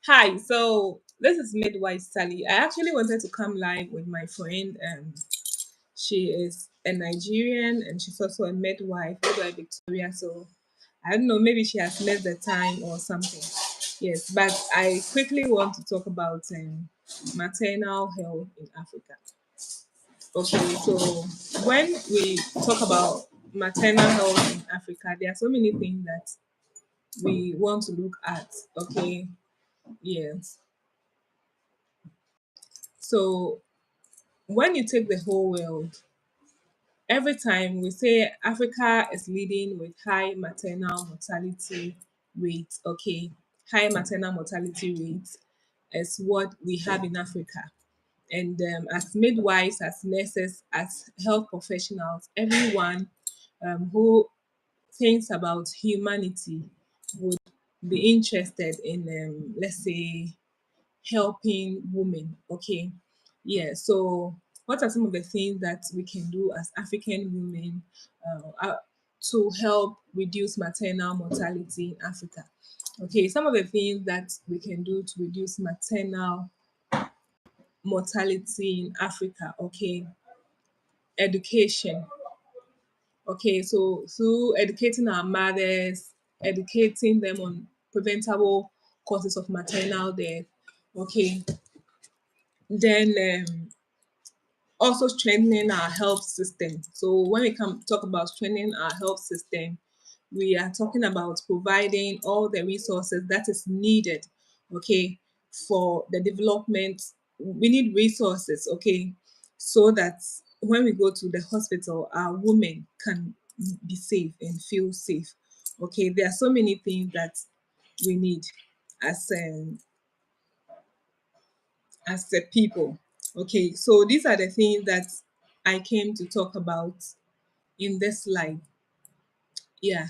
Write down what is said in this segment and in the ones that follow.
Hi, so this is Midwife Sally. I actually wanted to come live with my friend. She is a Nigerian and she's also a midwife Victoria. So I don't know, maybe she has missed the time or something. Yes, but I quickly want to talk about maternal health in Africa. Okay, so when we talk about maternal health in Africa, there are so many things that we want to look at. Okay, yes. So when you take the whole world, every time we say Africa is leading with high maternal mortality rates, okay, high maternal mortality rates is what we have in Africa. And as midwives, as nurses, as health professionals, everyone who thinks about humanity would be interested in, let's say, helping women. Okay. Yeah. So, what are some of the things that we can do as African women to help reduce maternal mortality in Africa? Okay. Some of the things that we can do to reduce maternal mortality in Africa. Okay. Education. Okay. So, through educating our mothers, educating them on preventable causes of maternal death. Okay. Then also strengthening our health system. So when we come talk about strengthening our health system, we are talking about providing all the resources that is needed, okay, for the development. We need resources, okay, so that when we go to the hospital, our women can be safe and feel safe. Okay, there are so many things that we need as the people. Okay, so these are the things that I came to talk about in this slide. Yeah.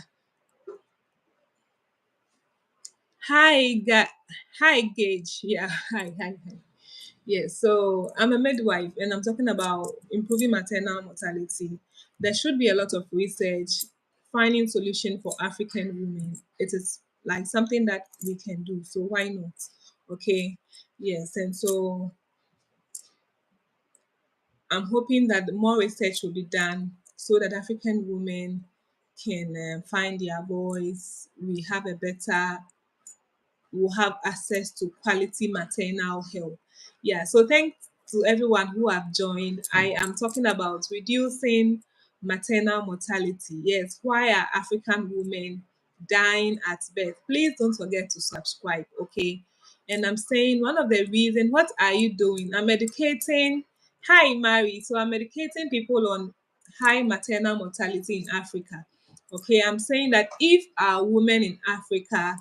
Hi, hi, Gage. Yeah, hi. Yeah, so I'm a midwife and I'm talking about improving maternal mortality. There should be a lot of research finding solution for African women. It is like something that we can do. So why not? Okay. Yes, and so I'm hoping that more research will be done so that African women can find their voice. We'll have access to quality maternal health. Yeah, so thanks to everyone who have joined. I am talking about reducing maternal mortality. Yes, why are African women dying at birth? Please don't forget to subscribe, okay? And I'm saying one of the reasons, what are you doing? I'm educating. Hi, Mary. So I'm educating people on high maternal mortality in Africa. Okay, I'm saying that if our women in Africa,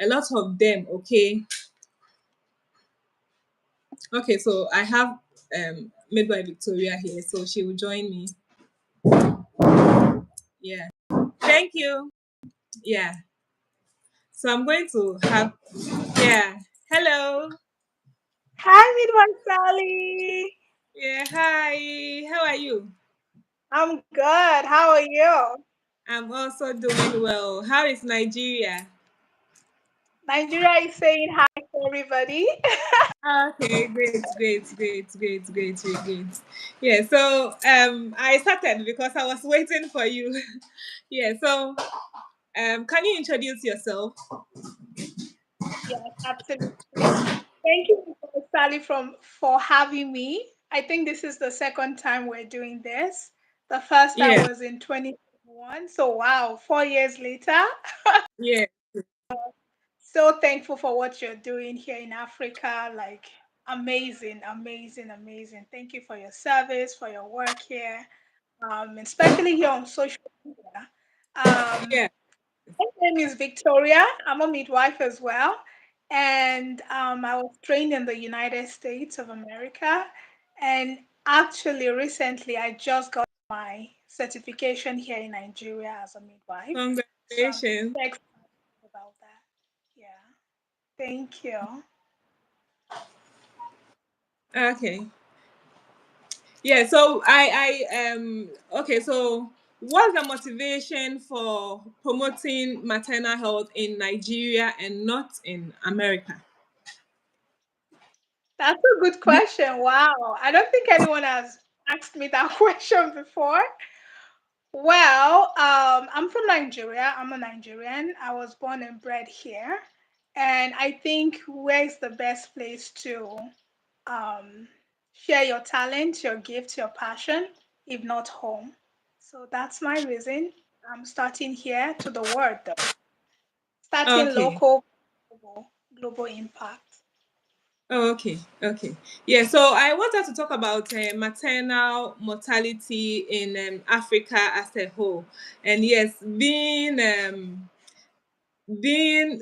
a lot of them, okay, so I have midwife Victoria here, so she will join me. Yeah, thank you. Yeah, so I'm going to have, yeah, hello. Hi, Midwife Sally. Yeah, hi, how are you? I'm good. How are you? I'm also doing well. How is Nigeria? Nigeria is saying hi to everybody. Okay, great. Yeah, so I started because I was waiting for you. Yeah, so can you introduce yourself? Yes, absolutely. Thank you, Midwife Sally, for having me. I think this is the second time we're doing this. The first time Yeah, was in 2021. So, wow, 4 years later. yeah. So thankful for what you're doing here in Africa. Like, amazing. Thank you for your service, for your work here, especially here on social media. Um, Yeah. My name is Victoria. I'm a midwife as well. And I was trained in the United States of America. And actually, recently, I just got my certification here in Nigeria as a midwife. So I'm Congratulations. super excited about that. Yeah. Thank you. Okay. Yeah, so okay, so what's the motivation for promoting maternal health in Nigeria and not in America? That's a good The- question. Wow. I don't think anyone has asked me that question before. Well, I'm from Nigeria. I'm a Nigerian. I was born and bred here. And I think where's the best place to um, share your talent, your gift, your passion, if not home? So that's my reason. I'm starting here to the world, though. Starting okay. local, global impact. Oh, okay, okay. Yeah, so I wanted to talk about maternal mortality in Africa as a whole. And yes, being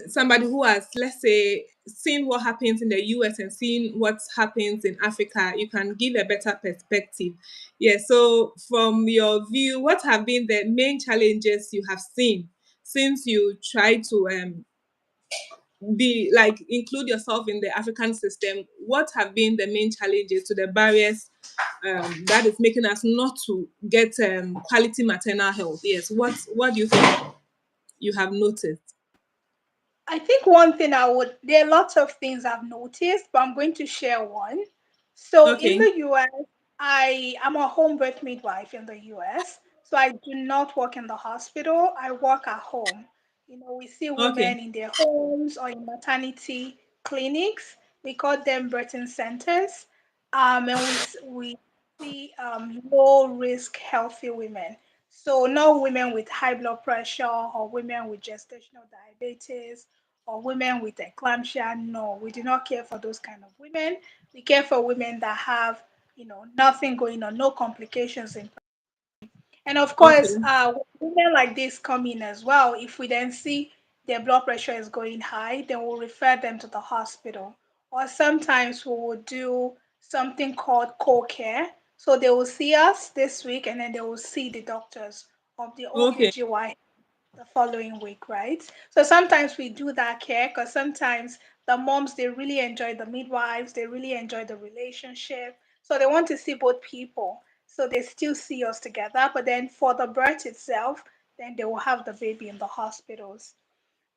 somebody who has, let's say, seen what happens in the US and seen what happens in Africa, you can give a better perspective. Yeah, so from your view, what have been the main challenges you have seen since you try to be like include yourself in the African system? What have been the main challenges to the barriers that is making us not to get quality maternal health? Yes, what do you think you have noticed? I think one thing there are lots of things I've noticed, but I'm going to share one. So in Okay, the US, I am a home birth midwife in the US. So I do not work in the hospital. I work at home. You know, we see okay, women in their homes or in maternity clinics. We call them birthing centers. And we see low risk healthy women. So not women with high blood pressure or women with gestational diabetes or women with eclampsia. No, we do not care for those kind of women. We care for women that have, nothing going on, no complications in. And of course, okay, women like this come in as well. If we then see their blood pressure is going high, then we'll refer them to the hospital. Or sometimes we will do something called co-care. So they will see us this week and then they will see the doctors of the okay, OBGY the following week, right? So sometimes we do that care because sometimes the moms they really enjoy the midwives, they really enjoy the relationship. So they want to see both people. So they still see us together, but then for the birth itself, then they will have the baby in the hospitals.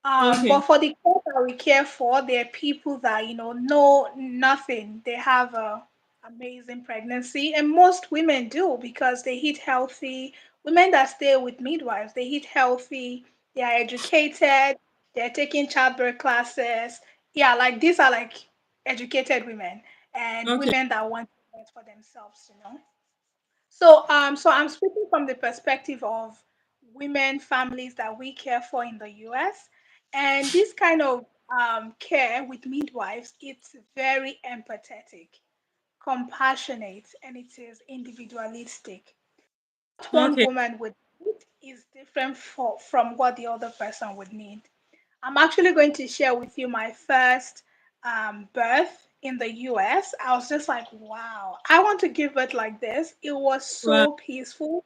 But okay, for the care that we care for, there are people that know nothing. They have a amazing pregnancy, and most women do because they eat healthy. Women that stay with midwives, they eat healthy. They are educated. They're taking childbirth classes. Yeah, like these are like educated women and okay, women that want to birth for themselves. So I'm speaking from the perspective of women, families that we care for in the US. And this kind of care with midwives, it's very empathetic, compassionate, and it is individualistic. What one okay. woman would need is different from what the other person would need. I'm actually going to share with you my first birth in the US. I was just like, wow, I want to give birth like this. It was Wow, so peaceful,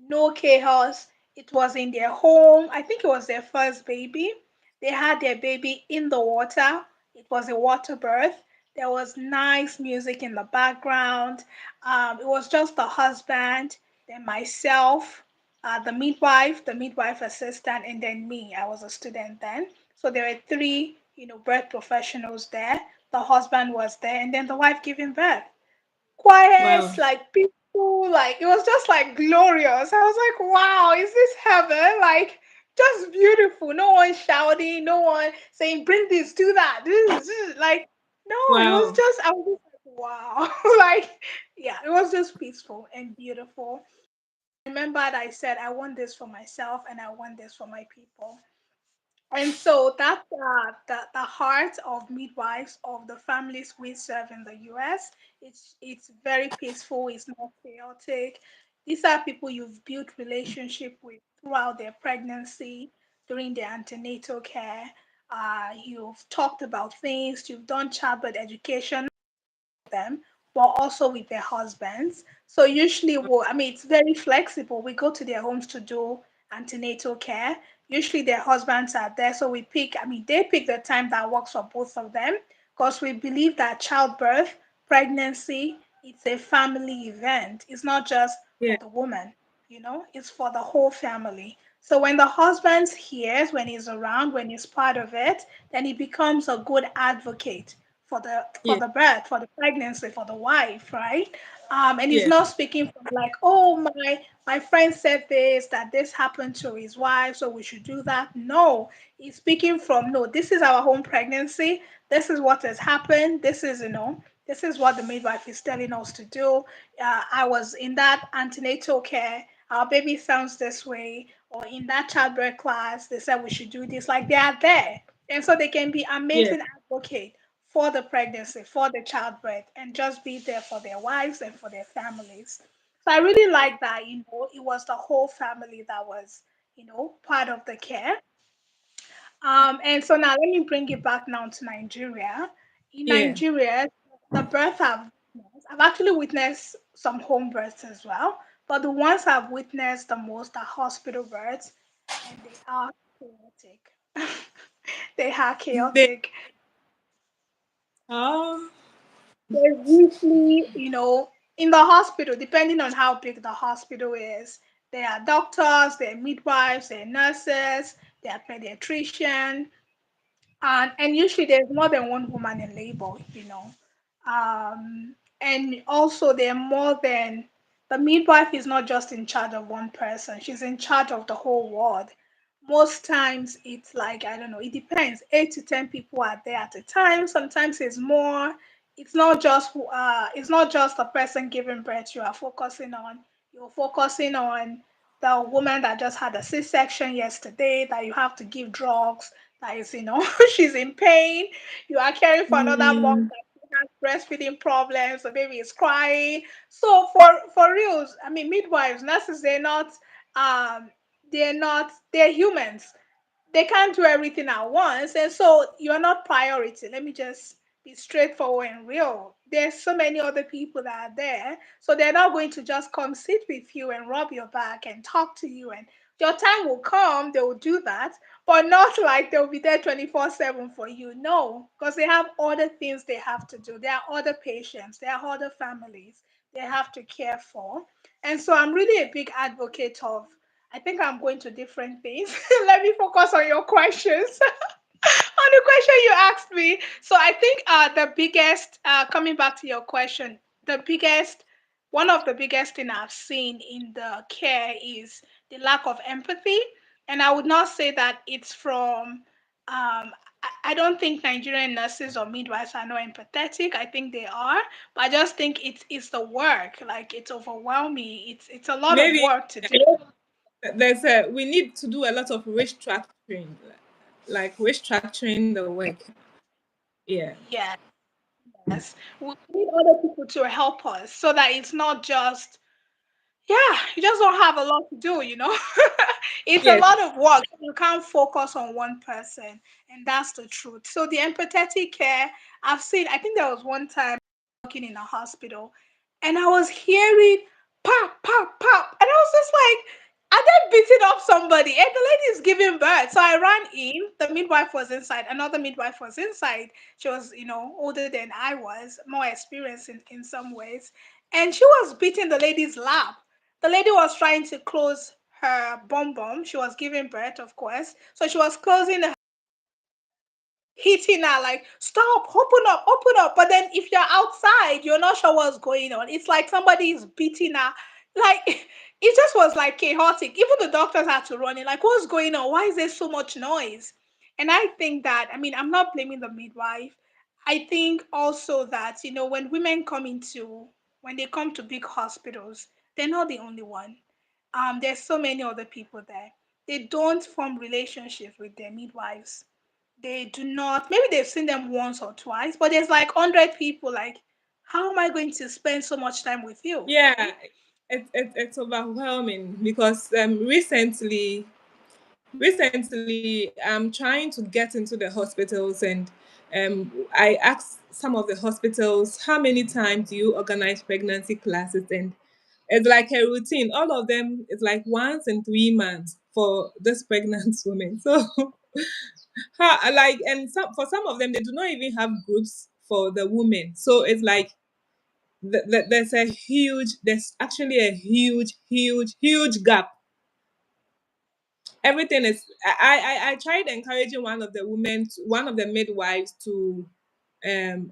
no chaos. It was in their home. I think it was their first baby. They had their baby in the water. It was a water birth. There was nice music in the background. It was just the husband, then myself, the midwife assistant, and then me. I was a student then. So there were three, birth professionals there. The husband was there, and then the wife giving birth. Quiet, wow, like peaceful, like it was just like glorious. I was like, wow, is this heaven? Like just beautiful. No one shouting, no one saying, bring this, do that. This. Like, no, it was wow, just, I was just like, wow. Like, yeah, it was just peaceful and beautiful. Remembered I said, I want this for myself and I want this for my people. And so that's the heart of midwives of the families we serve in the US. It's very peaceful. It's not chaotic. These are people you've built relationship with throughout their pregnancy, during their antenatal care. You've talked about things. You've done childbirth education them, but also with their husbands. So usually, I mean, it's very flexible. We go to their homes to do antenatal care. Usually, their husbands are there, so they pick the time that works for both of them because we believe that childbirth, pregnancy, it's a family event. It's not just yeah, for the woman, it's for the whole family. So when the husband hears, when he's around, when he's part of it, then he becomes a good advocate for Yeah. the birth, for the pregnancy, for the wife, right? And he's Yeah. not speaking from like, oh my friend said this, that this happened to his wife, so we should do that. No, he's speaking from, no, this is our home pregnancy. This is what has happened. This is, this is what the midwife is telling us to do. I was in that antenatal care. Our baby sounds this way, or in that childbirth class, they said we should do this. Like they are there, and so they can be Yeah. amazing advocate for the pregnancy, for the childbirth, and just be there for their wives and for their families. So I really like that. It was the whole family that was, part of the care. And so now let me bring it back now to Nigeria. In Yeah. Nigeria, the birth I've actually witnessed some home births as well, but the ones I've witnessed the most are hospital births, and they are chaotic. They are They chaotic. oh There's usually, in the hospital, depending on how big the hospital is, there are doctors, there are midwives, there are nurses, there are pediatricians, and usually there's more than one woman in labor. And also there are more than the midwife is not just in charge of one person, she's in charge of the whole ward. Most times it's like, I don't know, it depends, 8 to 10 people are there at a time, sometimes it's more. It's not just the person giving birth you are focusing on. You're focusing on the woman that just had a C-section yesterday, that you have to give drugs, that is, she's in pain. You are caring for another mom mm, that has breastfeeding problems, the baby is crying. So for reals, I mean, midwives, nurses, they're humans. They can't do everything at once, and so you're not priority. Let me just be straightforward and real. There's so many other people that are there, so they're not going to just come sit with you and rub your back and talk to you. And your time will come, they will do that, but not like they'll be there 24/7 for you. No, because they have other things they have to do. There are other patients, there are other families they have to care for. And so I'm really a big advocate of, I think I'm going to different things. Let me focus on your questions. On the question you asked me. So I think the biggest, coming back to your question, the biggest, one of the biggest thing I've seen in the care is the lack of empathy. And I would not say that it's from, I don't think Nigerian nurses or midwives are not empathetic. I think they are, but I just think it's the work. Like it's overwhelming. It's a lot of maybe work to do. there's a we need to do a lot of restructuring, like restructuring the work. Yeah. Yes, yes. We need other people to help us so that it's not just, yeah, you just don't have a lot to do. It's a Yes. lot of work. You can't focus on one person, and that's the truth. So the empathetic care, I think there was one time working in a hospital, and I was hearing pop, pop, pop, and I was just like, are they beating up somebody? And the lady is giving birth. So I ran in. The midwife was inside. Another midwife was inside. She was, older than I was, more experienced in some ways. And she was beating the lady's lap. The lady was trying to close her bum bum. She was giving birth, of course. So she was closing, hitting her like, stop, open up. But then if you're outside, you're not sure what's going on. It's like somebody is beating her. Like it just was like chaotic. Even the doctors had to run in, like, what's going on? Why is there so much noise? And I think that, I mean, I'm not blaming the midwife. I think also that, when they come to big hospitals, they're not the only one. There's so many other people there. They don't form relationships with their midwives. They do not, maybe they've seen them once or twice, but there's like 100 people. Like, how am I going to spend so much time with you, Yeah. right? It's overwhelming because recently I'm trying to get into the hospitals, and I asked some of the hospitals, how many times do you organize pregnancy classes? And it's like a routine. All of them, it's like once in 3 months for this pregnant woman. So like, and for some of them they do not even have groups for the women. So it's like there's actually a huge gap. Everything is, I tried encouraging one of the midwives to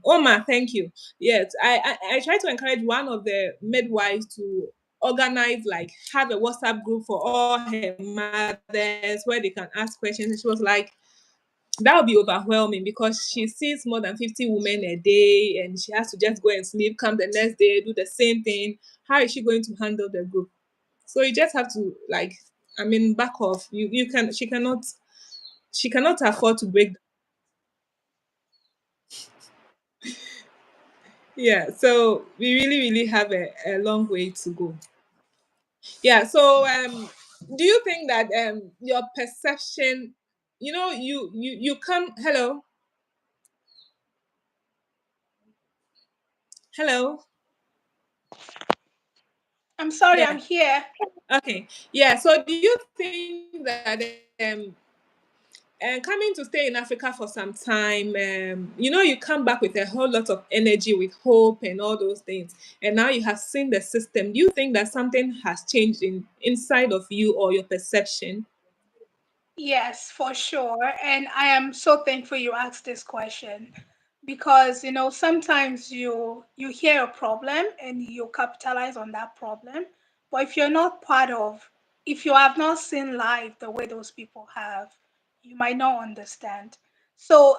Oma, thank you. Yes, I try to encourage one of the midwives to organize, like, have a WhatsApp group for all her mothers where they can ask questions. And she was like, that would be overwhelming because she sees more than 50 women a day and she has to just go and sleep, come the next day, do the same thing. How is she going to handle the group? So you just have to, like, I mean, back off. You can she cannot afford to break. Yeah, so we really have a long way to go. Yeah, so do you think that your perception, you come, hello, I'm sorry, I'm yeah, here. okay, yeah, so do you think that and coming to stay in Africa for some time, you come back with a whole lot of energy, with hope and all those things, and now you have seen the system. Do you think that something has changed inside of you or your perception? Yes, for sure. And I am so thankful you asked this question because sometimes you hear a problem and you capitalize on that problem. But if you have not seen life the way those people have, you might not understand. So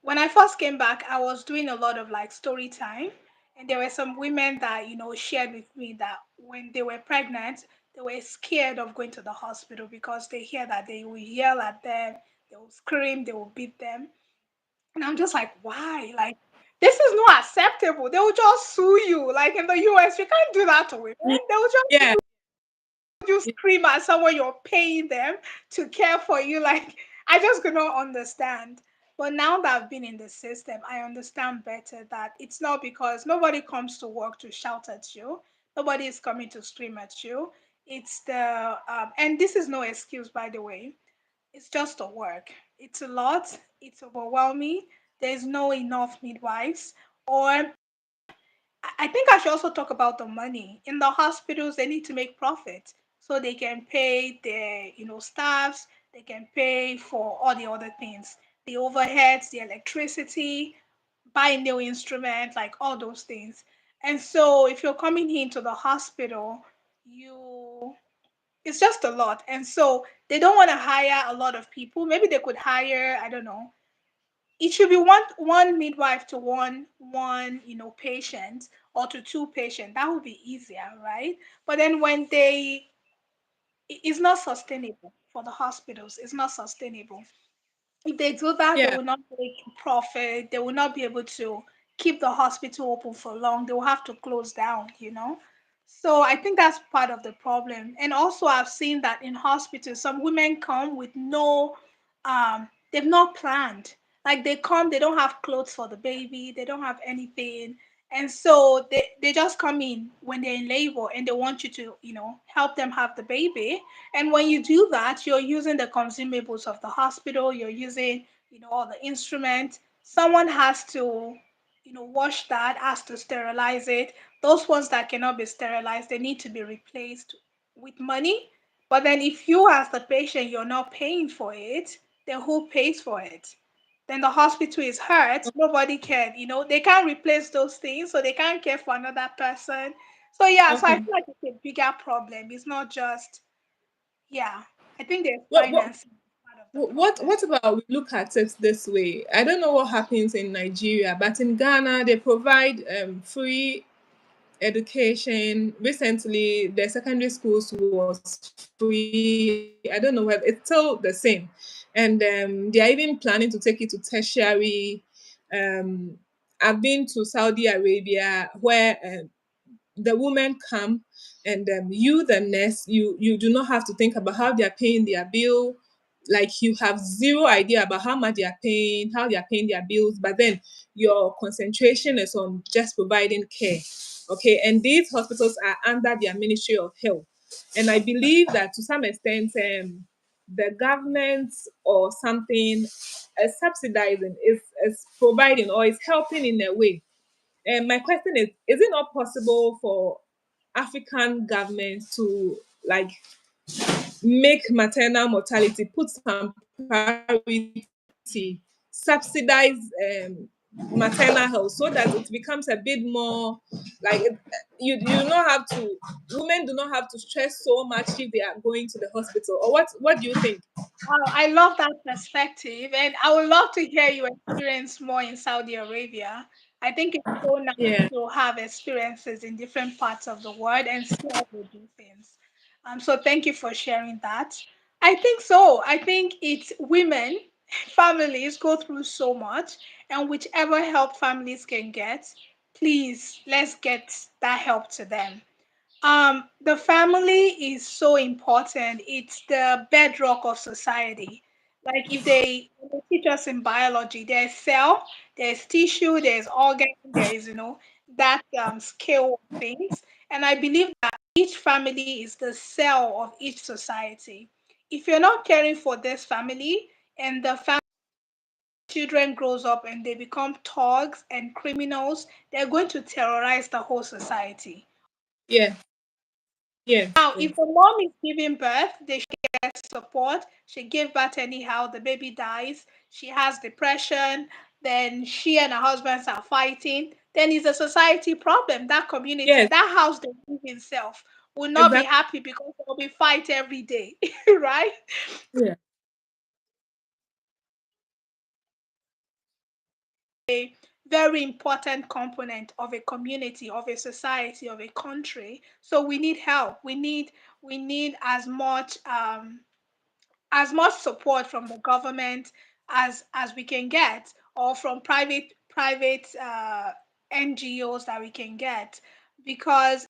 when I first came back, I was doing a lot of like story time. And there were some women that, shared with me that when they were pregnant, they were scared of going to the hospital because they hear that they will yell at them, they will scream, they will beat them. And I'm just like, why? Like, this is not acceptable. They will just sue you. Like in the US, you can't do that to women. Mm, They will just yeah, you scream at someone you're paying them to care for you. Like, I just could not understand. But now that I've been in the system, I understand better that it's not because nobody comes to work to shout at you. Nobody is coming to scream at you. And this is no excuse, by the way. It's just a work. It's a lot. It's overwhelming. There's no enough midwives. Or I think I should also talk about the money. In the hospitals, they need to make profit. So they can pay their, staffs, they can pay for all the other things, the overheads, the electricity, buy new instruments, like all those things. And so if you're coming into the hospital, you it's just a lot. And so they don't want to hire a lot of people. Maybe they could hire, I don't know, it should be one midwife to one patient, or to two patients. That would be easier, right? But then it's not sustainable for the hospitals. It's not sustainable. If they do that, they yeah. will not make profit. They will not be able to keep the hospital open for long. They will have to close down. So I think that's part of the problem. And also, I've seen that in hospitals, some women come with they've not planned. Like they come, they don't have clothes for the baby, they don't have anything. And so they just come in when they're in labor and they want you to, help them have the baby. And when you do that, you're using the consumables of the hospital, you're using, all the instruments. Someone has to, wash that, has to sterilize it. Those ones that cannot be sterilized, they need to be replaced with money. But then if you as the patient, you're not paying for it, then who pays for it? Then the hospital is hurt. Nobody can, they can't replace those things, so they can't care for another person. So yeah, so I Okay. feel like it's a bigger problem. It's not just yeah, I think there's What what finance part of the problem. what about we look at it this way? I don't know what happens in Nigeria, but in Ghana they provide free education. Recently, the secondary schools was free. I don't know whether it's still the same, and they are even planning to take it to tertiary. Um, I've been to Saudi Arabia where the women come and you the nurse you do not have to think about how they are paying their bill, like you have zero idea about how much they are paying, how they are paying their bills, but then your concentration is on just providing care. Okay, and these hospitals are under their Ministry of Health, and I believe that to some extent the government or something is subsidizing, is providing or is helping in a way. And my question is it not possible for African governments to, like, make maternal mortality, put some priority, subsidize maternal health so that it becomes a bit more like you do not have to, women do not have to stress so much if they are going to the hospital, or what do you think? Wow, I love that perspective, and I would love to hear your experience more in Saudi Arabia. I think it's so nice Yeah. to have experiences in different parts of the world and see how they do things. So thank you for sharing that. I think so. I think it's women, families go through so much, and whichever help families can get, please let's get that help to them. The family is so important. It's the bedrock of society. Like if they teach us in biology, there's cell, there's tissue, there's organ, there is, that scale of things. And I believe that each family is the cell of each society. If you're not caring for this family and the family children grows up and they become thugs and criminals, they're going to terrorize the whole society. Yeah. Yes. Now, Yes. if the mom is giving birth, they should get support. She gave birth anyhow, the baby dies, she has depression, then she and her husband are fighting, then it's a society problem. That community, Yes. that house they live in self will not be Exactly. happy because there will be fight every day, right? Yeah. A very important component of a community, of a society, of a country. So we need help. We need as much support from the government as we can get, or from private NGOs that we can get, because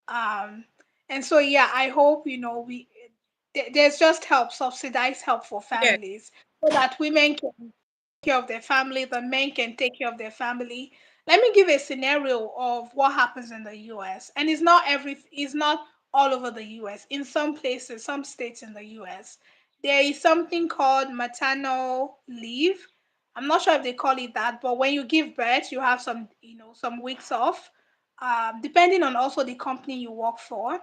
um and so yeah, I hope we there's just help, subsidized help for Yes. families so that women can care of their family, the men can take care of their family. Let me give a scenario of what happens in the US. And it's not all over the US. In some places, some states in the US, there is something called maternal leave. I'm not sure if they call it that, but when you give birth, you have some weeks off, depending on also the company you work for.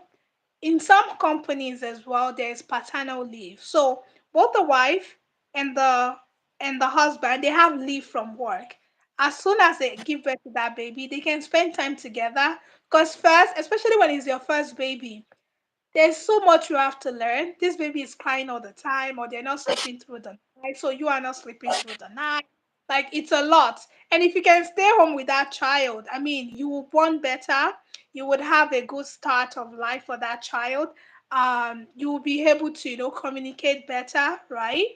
In some companies as well, there's paternal leave. So both the wife and the husband, they have leave from work. As soon as they give birth to that baby, they can spend time together. Because first, especially when it's your first baby, there's so much you have to learn. This baby is crying all the time, or they're not sleeping through the night, so you are not sleeping through the night. Like it's a lot. And if you can stay home with that child, I mean, you will bond better. You would have a good start of life for that child. You will be able to, communicate better, right?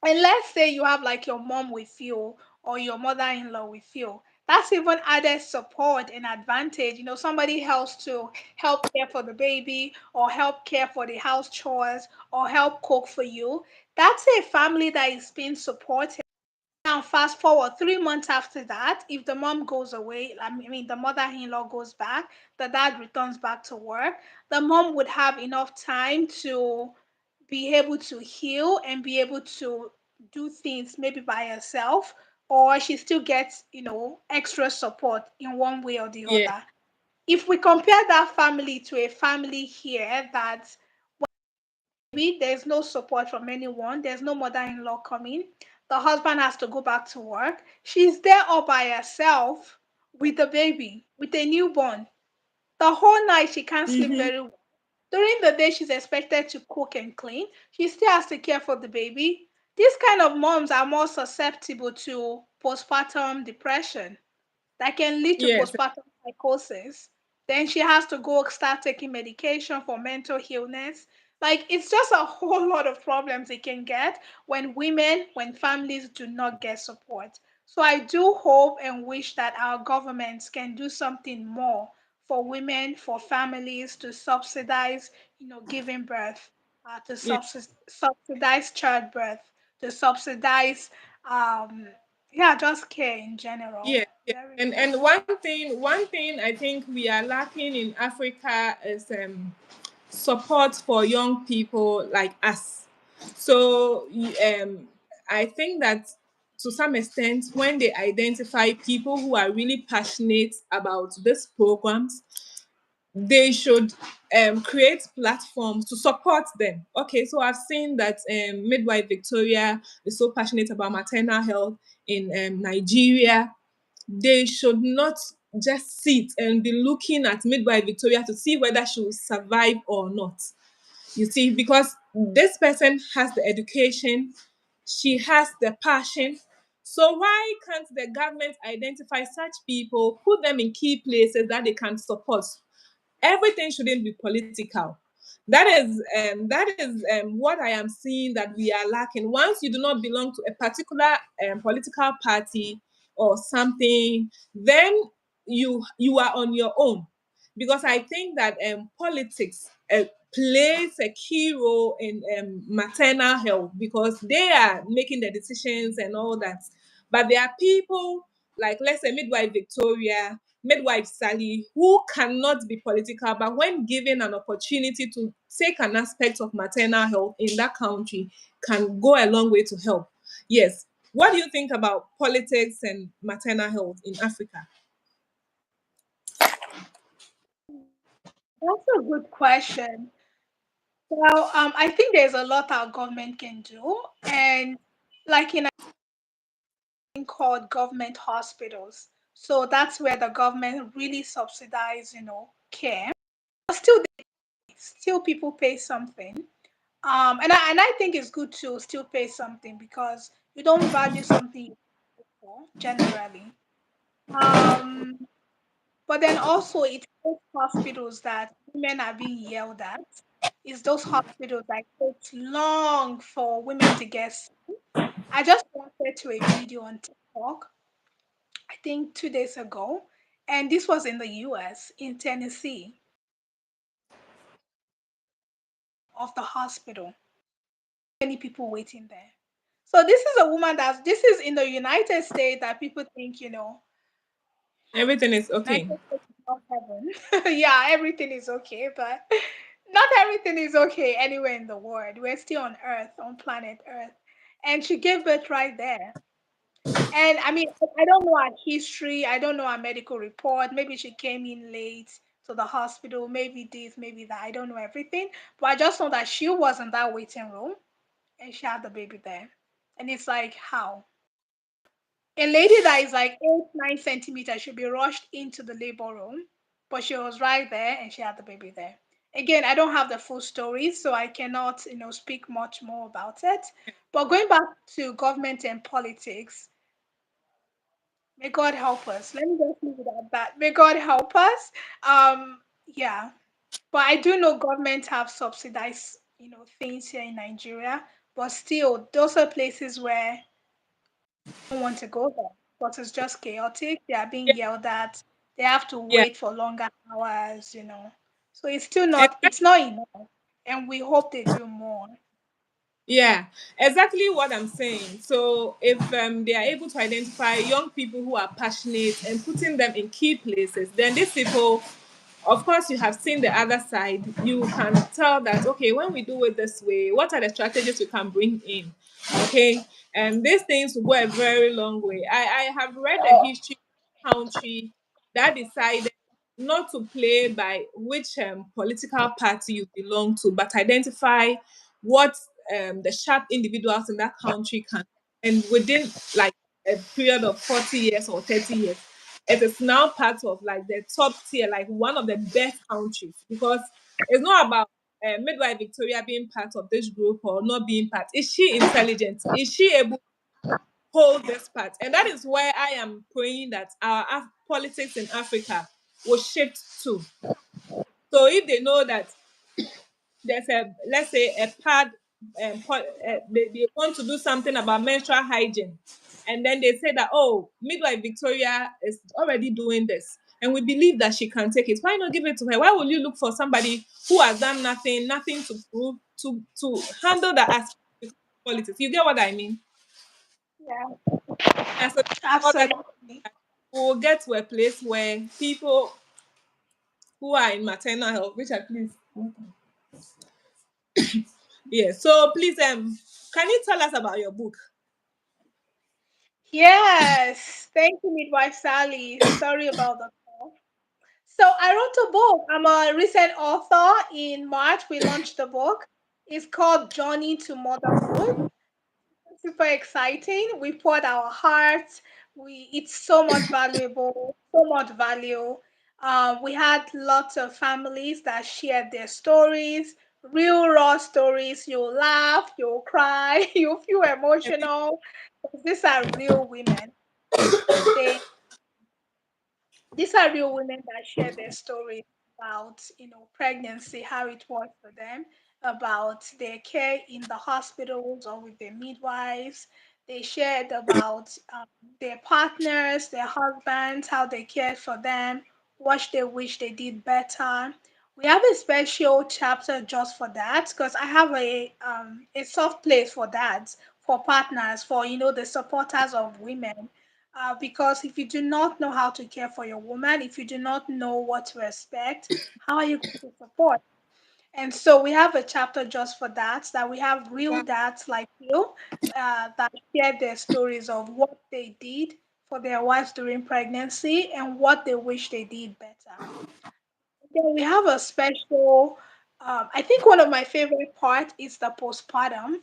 And let's say you have like your mom with you or your mother-in-law with you. That's even added support and advantage. Somebody else to help care for the baby or help care for the house chores or help cook for you. That's a family that is being supported. Now, fast forward 3 months after that, if the mom goes away, I mean, the mother-in-law goes back, the dad returns back to work, the mom would have enough time to be able to heal and be able to do things maybe by herself, or she still gets, extra support in one way or the Yeah. other. If we compare that family to a family here that maybe there's no support from anyone, there's no mother-in-law coming, the husband has to go back to work, she's there all by herself with the baby, with a newborn. The whole night she can't sleep Mm-hmm. very well. During the day, she's expected to cook and clean. She still has to care for the baby. These kind of moms are more susceptible to postpartum depression that can lead to Yes. postpartum psychosis. Then she has to go start taking medication for mental illness. Like it's just a whole lot of problems it can get when families do not get support. So I do hope and wish that our governments can do something more for women, for families to subsidize, giving birth, to Yeah. subsidize childbirth, to subsidize, um, yeah, just care in general. Yes. Yes. Very And important. one thing I think we are lacking in Africa is support for young people like us. So I think that to some extent, when they identify people who are really passionate about these programs, they should create platforms to support them. Okay, so I've seen that Midwife Victoria is so passionate about maternal health in Nigeria. They should not just sit and be looking at Midwife Victoria to see whether she will survive or not. You see, because this person has the education, she has the passion. So why can't the government identify such people, put them in key places that they can support? Everything shouldn't be political. That is what I am seeing that we are lacking. Once you do not belong to a particular political party or something, then you are on your own. Because I think that politics plays a key role in maternal health because they are making the decisions and all that. But there are people like, let's say, Midwife Victoria, Midwife Sally, who cannot be political, but when given an opportunity to take an aspect of maternal health in that country, can go a long way to help. Yes. What do you think about politics and maternal health in Africa? That's a good question. Well, I think there's a lot our government can do, and like in a thing called government hospitals. So that's where the government really subsidize, care. But still people pay something. And I think it's good to still pay something because you don't value something you pay for generally. Um, but then also it's those hospitals that women are being yelled at. It's those hospitals that takes long for women to get. I just reacted to a video on TikTok, I think 2 days ago, and this was in the US, in Tennessee, of the hospital. Many people waiting there. So this is in the United States that people think, Everything is okay. United States is not heaven. Yeah, everything is okay, but not everything is okay anywhere in the world. We're still on Earth, on planet Earth. And she gave birth right there. And I mean, I don't know her history. I don't know her medical report. Maybe she came in late to the hospital. Maybe this, maybe that. I don't know everything. But I just know that she was in that waiting room and she had the baby there. And it's like, how? A lady that is like 8, 9 centimeters should be rushed into the labor room, but she was right there and she had the baby there. Again, I don't have the full story, so I cannot, speak much more about it. But going back to government and politics, may God help us. Let me just leave it at that. May God help us. Yeah. But I do know government have subsidized, things here in Nigeria. But still, those are places where don't want to go there because it's just chaotic. They are being Yeah, yelled at. They have to yeah. wait for longer hours. So it's still not Exactly. it's not enough. And we hope they do more. Yeah, exactly what I'm saying. So if they are able to identify young people who are passionate and putting them in key places, then these people, of course, you have seen the other side. You can tell that, okay, when we do it this way, what are the strategies we can bring in? Okay, and these things will go a very long way. I have read the history of the country that decided not to play by which political party you belong to, but identify what the sharp individuals in that country can, and within like a period of 40 years or 30 years, it is now part of like the top tier, like one of the best countries, because it's not about midwife Victoria being part of this group or not being part. Is she intelligent? Is she able to hold this part? And that is where I am praying that our politics in Africa will shift to. So if they know that there's a, let's say, a pad, they want to do something about menstrual hygiene, and then they say that, oh, midwife Victoria is already doing this and we believe that she can take it, why not give it to her? Why will you look for somebody who has done nothing to prove, to handle that aspect of politics? You get what I mean? Yeah, And so all that absolutely. we will get to a place where people who are in maternal health, which are please, yeah, so please, can you tell us about your book? Yes. Thank you, Midwife Sally. Sorry about the call. So I wrote a book. I'm a recent author. In March, we launched the book. It's called Journey to Motherhood. Super exciting. We poured our hearts. It's so much valuable, so much value. We had lots of families that shared their stories, real raw stories. You'll laugh, you'll cry, you'll feel emotional. These are real women. They these are real women that share their stories about, pregnancy, how it was for them, about their care in the hospitals or with their midwives. They shared about their partners, their husbands, how they cared for them, what they wish they did better. We have a special chapter just for that because I have a soft place for dads, for partners, for the supporters of women, because if you do not know how to care for your woman, if you do not know what to expect, how are you going to support? And so we have a chapter just for that, that we have real dads like you that share their stories of what they did for their wives during pregnancy and what they wish they did better. Then we have a special, I think one of my favorite part is the postpartum,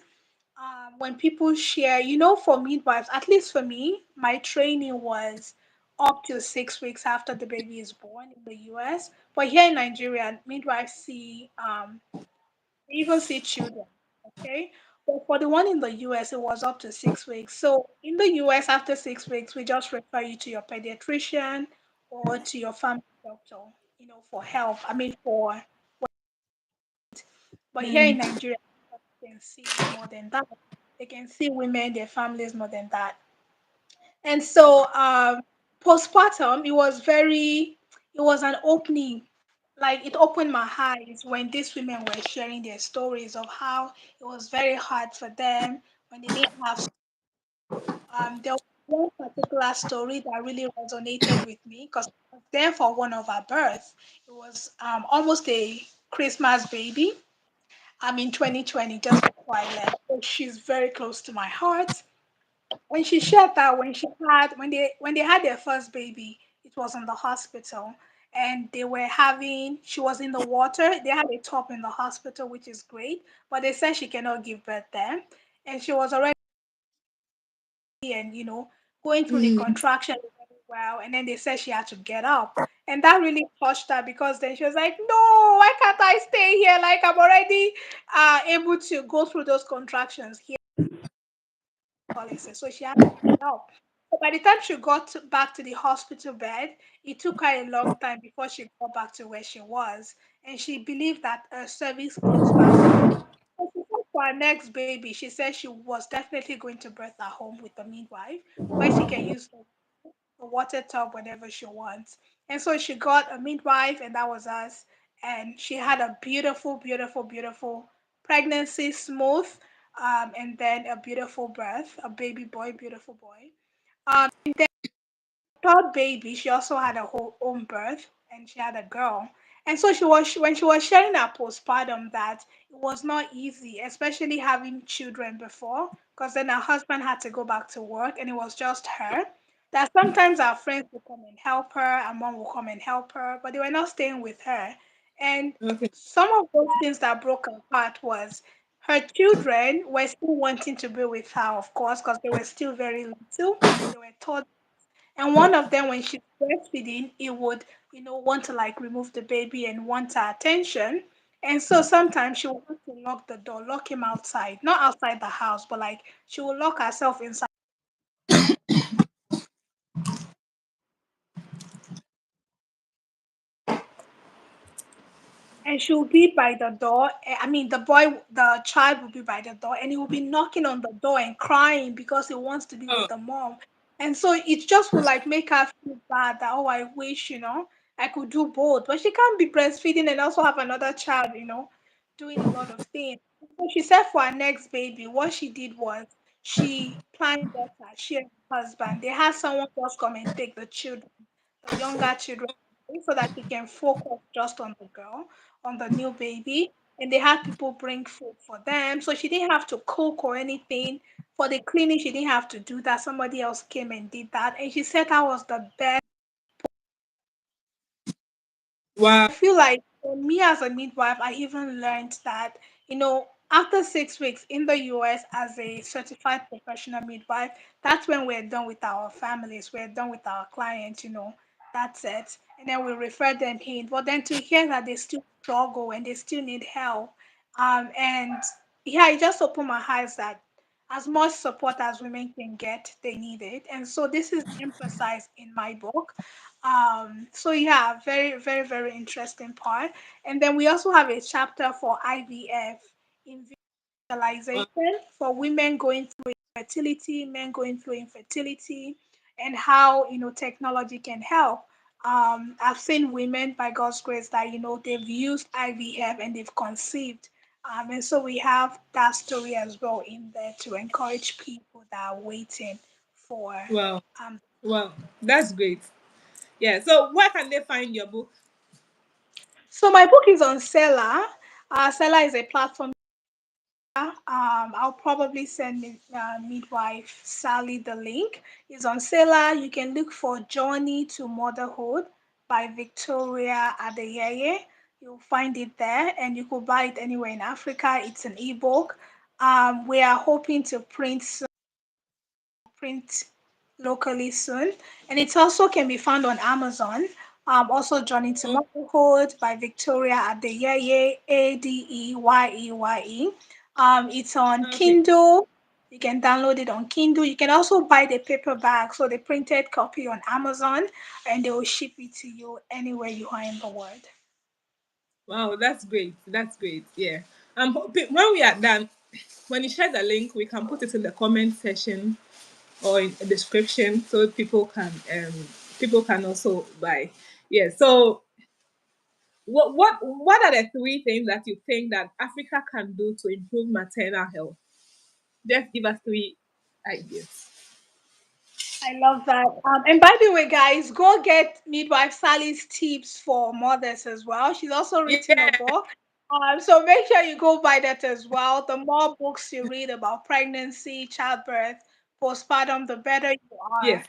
when people share, for midwives, at least for me, my training was up to 6 weeks after the baby is born in the US. But here in Nigeria, midwives see, they even see children. Okay. But for the one in the US, it was up to 6 weeks. So in the US, after 6 weeks, we just refer you to your pediatrician or to your family doctor, for help. I mean, but here in Mm. Nigeria, they can see more than that. They can see women, their families more than that. And so postpartum, it was an opening. Like it opened my eyes when these women were sharing their stories of how it was very hard for them when they didn't have. There was one particular story that really resonated with me because I was there for one of her births. It was almost a Christmas baby. I'm in 2020, just before I left. So she's very close to my heart. When she shared that when they had their first baby, it was in the hospital, and she was in the water. They had a top in the hospital, which is great, but they said she cannot give birth there, and she was already, and going through the Mm. contraction very well, and then they said she had to get up, and that really touched her because then she was like, no, why can't I stay here, like I'm already able to go through those contractions here, policy. So she had to get up. So by the time she back to the hospital bed, it took her a long time before she got back to where she was. And she believed that her cervix closed back up. So she said for her next baby, she said she was definitely going to birth at home with the midwife, where she can use the water tub whenever she wants. And so she got a midwife, and that was us. And she had a beautiful, beautiful, beautiful pregnancy, smooth, and then a beautiful birth, a baby boy, beautiful boy. And then third baby, she also had a whole own birth, and she had a girl. And so when she was sharing her postpartum, that it was not easy, especially having children before, because then her husband had to go back to work, and it was just her. That sometimes our friends would come and help her, our mom would come and help her, but they were not staying with her. And Okay. some of those things that broke her heart was her children were still wanting to be with her, of course, because they were still very little. They were taught, and one of them, when she's breastfeeding, it would, want to like remove the baby and want her attention. And so sometimes she would have to lock the door, lock him outside, not outside the house, but like she would lock herself inside. And she will be by the door. I mean, the child will be by the door, and he will be knocking on the door and crying because he wants to be Oh, with the mom. And so it just will like make her feel bad that, oh, I wish, I could do both. But she can't be breastfeeding and also have another child, doing a lot of things. So she said for her next baby, what she did was she planned better. She and her husband, they had someone else come and take the children, the younger children, so that she can focus just on the girl, on the new baby. And they had people bring food for them. So she didn't have to cook or anything. For the cleaning, she didn't have to do that. Somebody else came and did that. And she said that was the best. Wow. I feel like for me as a midwife, I even learned that, after 6 weeks in the US as a certified professional midwife, that's when we're done with our families, we're done with our clients, that's it. And then we refer them in. But then to hear that they still struggle and they still need help. And yeah, it just opened my eyes that as much support as women can get, they need it. And so this is emphasized in my book. So yeah, very, very, very interesting part. And then we also have a chapter for IVF, in Wow. fertilization, for women going through infertility, men going through infertility, and how technology can help. I've seen women, by God's grace, that they've used IVF and they've conceived. And so we have that story as well in there to encourage people that are waiting for. Wow. Um, Wow. That's great. Yeah. So where can they find your book? so my book is on Seller. Seller is a platform. I'll probably send midwife Sally the link. It's on Seller. You can look for Journey to Motherhood by Victoria Adeyeye. You'll find it there, and you could buy it anywhere in Africa. It's an ebook. We are hoping to print locally soon. And it also can be found on Amazon. Also, Journey to Oh, Motherhood by Victoria Adeyeye, Adeyeye. It's on okay. Kindle. You can download it on Kindle. You can also buy the paperback, so the printed copy on Amazon, and they will ship it to you anywhere you are in the world. Wow, that's great. That's great. Yeah. I'm hoping when we are done, when you share the link, we can put it in the comment section or in the description so people can also buy. Yeah. So what are the three things that you think that Africa can do to improve maternal health? Just give us three ideas. I love that. And by the way, guys, go get Midwife Sally's tips for mothers as well. She's also written a Yeah. book. So make sure you go buy that as well. The more books you read about pregnancy, childbirth, postpartum, the better you are. Yes.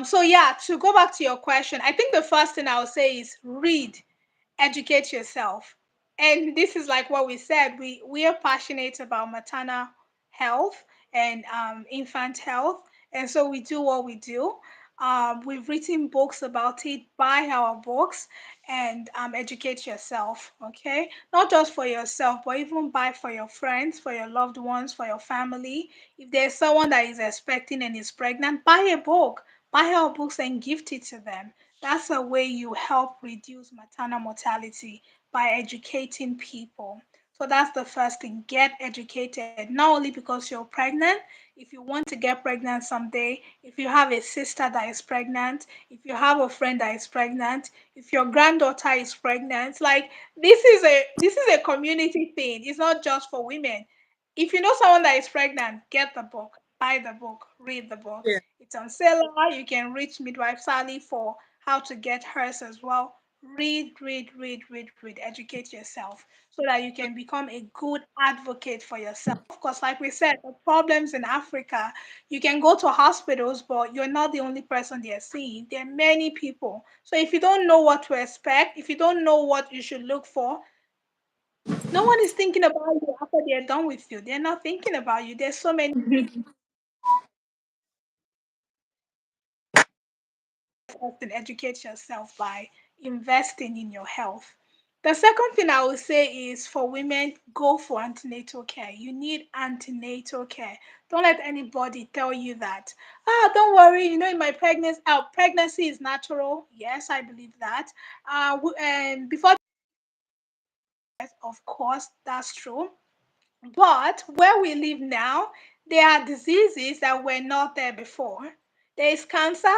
So yeah, to go back to your question, I think the first thing I would say is read, educate yourself. And this is like what we said, we are passionate about maternal health and infant health, and so we do what we do. We've written books about it. Buy our books and educate yourself, okay? Not just for yourself, but even buy for your friends, for your loved ones, for your family. If there's someone that is expecting and is pregnant, buy a book. Buy our books and gift it to them. That's a way you help reduce maternal mortality, by educating people. So that's the first thing. Get educated, not only because you're pregnant. If you want to get pregnant someday, if you have a sister that is pregnant, if you have a friend that is pregnant, if your granddaughter is pregnant, like this is a community thing. It's not just for women. If you know someone that is pregnant, get the book, buy the book, read the book. Yeah. It's on sale. You can reach Midwife Sally for how to get hers as well. Read, read, read, read, read. Educate yourself so that you can become a good advocate for yourself. Because, like we said, the problems in Africa, you can go to hospitals, but you're not the only person they're seeing. There are many people. So, if you don't know what to expect, if you don't know what you should look for, no one is thinking about you after they're done with you. They're not thinking about you. There's so many and educate yourself by investing in your health. The second thing I would say is for women, go for antenatal care. You need antenatal care. Don't let anybody tell you that, don't worry, in my pregnancy is natural. Yes, I believe that. And before, of course, that's true. But where we live now, there are diseases that were not there before. There is cancer,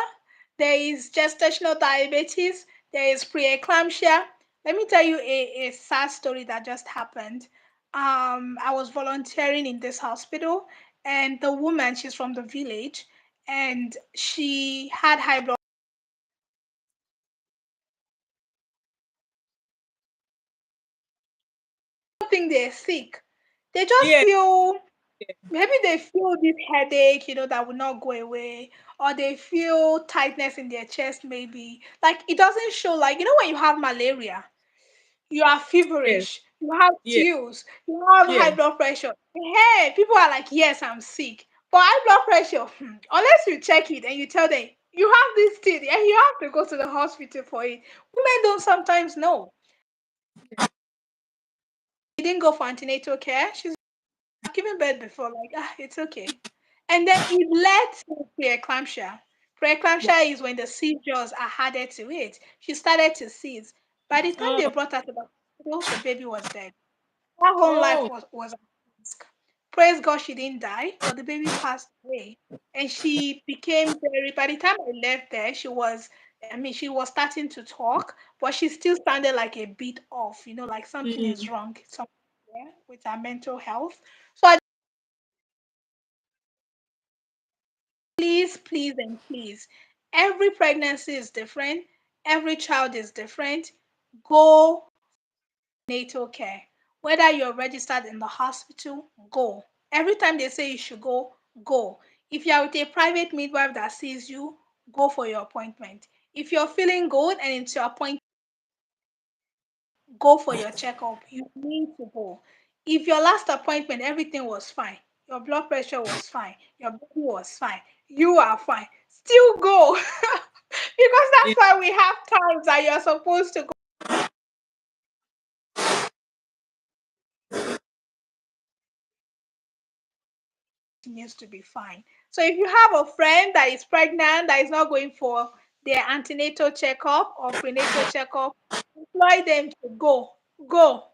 there is gestational diabetes, there is preeclampsia. Let me tell you a sad story that just happened. I was volunteering in this hospital, and the woman, she's from the village, and she had high blood. I don't think they're sick. They just Yeah. feel. Maybe they feel this headache, that will not go away, or they feel tightness in their chest, maybe. Like it doesn't show, like, when you have malaria, you are Yes. feverish, you have Yes. chills, you have high Yes. blood pressure. Hey, people are like, yes, I'm sick. But high blood pressure, unless you check it and you tell them you have this thing and you have to go to the hospital for it. Women don't sometimes know. She didn't go for antenatal care. She's given birth before, like, it's okay. And then it led to preeclampsia. Wow. Preeclampsia is when the seizures are added to it. She started to seize. By the time they Oh. brought her to the hospital, the baby was dead. Her whole life Oh. was at risk. Praise God she didn't die, but the baby passed away. And she became very, by the time I left there, she was starting to talk, but she still sounded like a bit off, like something is Mm. wrong somewhere with her mental health. So I please, please, and please, every pregnancy is different, every child is different. Go natal care. Whether you're registered in the hospital, go. Every time they say you should go, go. If you're with a private midwife that sees you, go for your appointment. If you're feeling good and it's your appointment, go for your checkup. You need to go. If your last appointment, everything was fine, your blood pressure was fine, your baby was fine, you are fine, still go. Because Yeah. that's why we have times that you're supposed to go. Continues to be fine. So if you have a friend that is pregnant that is not going for their antenatal checkup or prenatal checkup, employ them to go, go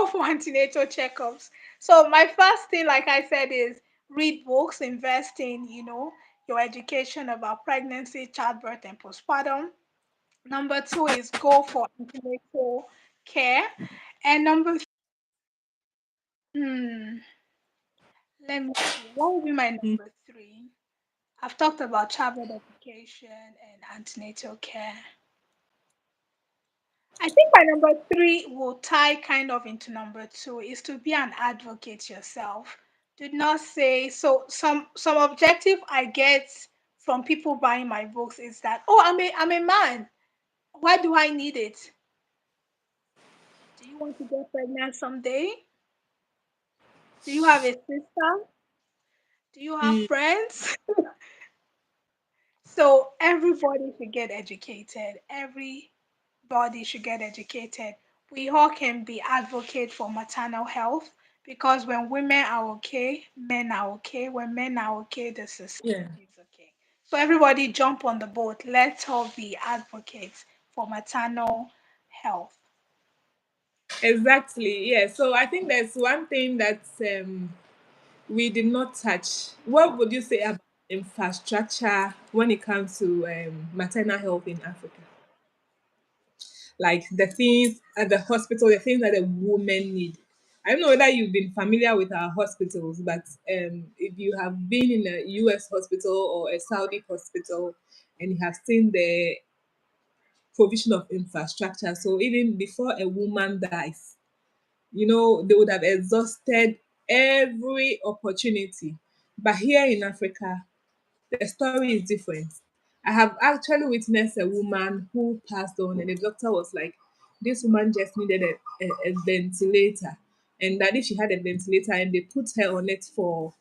for antenatal checkups. So my first thing, like I said, is read books, invest in, your education about pregnancy, childbirth, and postpartum. Number two is go for antenatal care. And hmm, let me see, what would be my Mm. number three? I've talked about childbirth education and antenatal care. I think my number three will tie kind of into number two is to be an advocate yourself. Do not say so. Some objective I get from people buying my books is that, oh, I'm a man. Why do I need it? Do you want to get pregnant someday? Do you have a sister? Do you have Mm. friends? So everybody should get educated. Everybody should get educated. We all can be advocate for maternal health because when women are okay, men are okay. When men are okay, the Yeah. society is okay. So everybody jump on the boat. Let's all be advocates for maternal health. Exactly. Yeah. So I think there's one thing that we did not touch. What would you say about infrastructure when it comes to maternal health in Africa? Like the things at the hospital, the things that the women need. I don't know whether you've been familiar with our hospitals, but if you have been in a US hospital or a Saudi hospital and you have seen the provision of infrastructure, so even before a woman dies, they would have exhausted every opportunity. But here in Africa, the story is different. I have actually witnessed a woman who passed on, and the doctor was like, this woman just needed a ventilator. And that if she had a ventilator and they put her on it for